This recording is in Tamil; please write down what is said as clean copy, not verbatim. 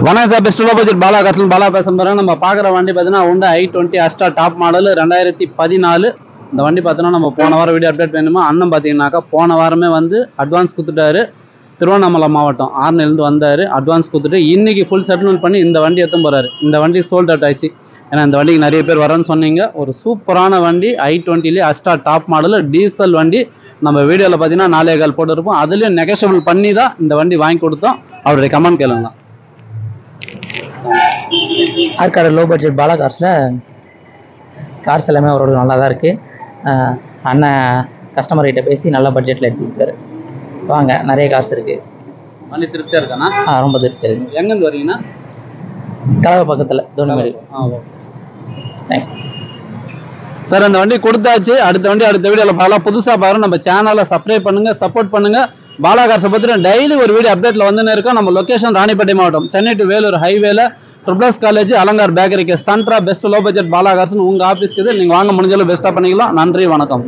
வணக்கம் sir, best low budget Bala castle Bala பேச போகிறேன். நம்ம பார்க்குற வண்டி பார்த்தீங்கன்னா ஹோண்டா i20 அஸ்டா டாப் மாடல் 2014. இந்த வண்டி பார்த்தோன்னா நம்ம போன வாரம் வீடியோ அப்டேட் பண்ணுமா அண்ணன் பார்த்தீங்கன்னாக்கா போன வாரமே வந்து அட்வான்ஸ் கொடுத்துட்டாரு. திருவண்ணாமலை மாவட்டம் ஆர்னிலேருந்து வந்தார். அட்வான்ஸ் கொடுத்துட்டு இன்றைக்கி ஃபுல் செட்டில்மெண்ட் பண்ணி இந்த வண்டி எடுத்து போகிறாரு. இந்த வண்டி சோல்ட் அவுட் ஆயிடுச்சு. ஏன்னா இந்த வண்டிக்கு நிறைய பேர் வரேன்னு சொன்னீங்க. ஒரு சூப்பரான வண்டி i20 அஸ்டா டாப் மாடல் டீசல் வண்டி. நம்ம வீடியோவில் பார்த்தீங்கன்னா 4.25 போட்டுருப்போம். அதுலேயும் நெகோஷியபிள் பண்ணி தான் இந்த வண்டி வாங்கி கொடுத்தோம். அவருடைய கமெண்ட் கேளுங்க. Arcot low budget Bala cars எல்லாமே அவரோட நல்லா தான் இருக்குது. அண்ணன் கஸ்டமர் கிட்ட பேசி நல்ல பட்ஜெட்டில் எடுத்துக்கிட்டாரு. வாங்க, நிறைய கார்ஸ் இருக்குது. வண்டி திருப்தியாக இருக்காண்ணா? ரொம்ப திருப்தியாக இருக்குது. எங்கேருந்து வரீங்கண்ணா? கலவை பக்கத்தில் தோணிமேடு. Thank you sir. அந்த வண்டி கொடுத்தாச்சு. அடுத்த வீடியோவில் பார்க்கலாம். புதுசாக பாருங்கள், நம்ம சேனலை சப்ஸ்கிரைப் பண்ணுங்கள், சப்போர்ட் பண்ணுங்கள். பாலா கார்ஸை பற்றி டெய்லி ஒரு வீடியோ அப்டேட்டில் வந்துன்னு இருக்கோம். நம்ம லொக்கேஷன் ராணிப்பேட்டை மாவட்டம், சென்னை டு வேலூர் ஹைவேல ட்ரிபிள்ஸ் காலேஜ் அலங்கார் பேக்கரிக்கு சென்ட்ரா பெஸ்ட் லோ பட்ஜெட் பாலா கார்ஸ்னு உங்கள் ஆஃபீஸ்க்கு இது. நீங்கள் வாங்க முடிஞ்சாலும் பெஸ்ட்டாக பண்ணிக்கலாம். நன்றி, வணக்கம்.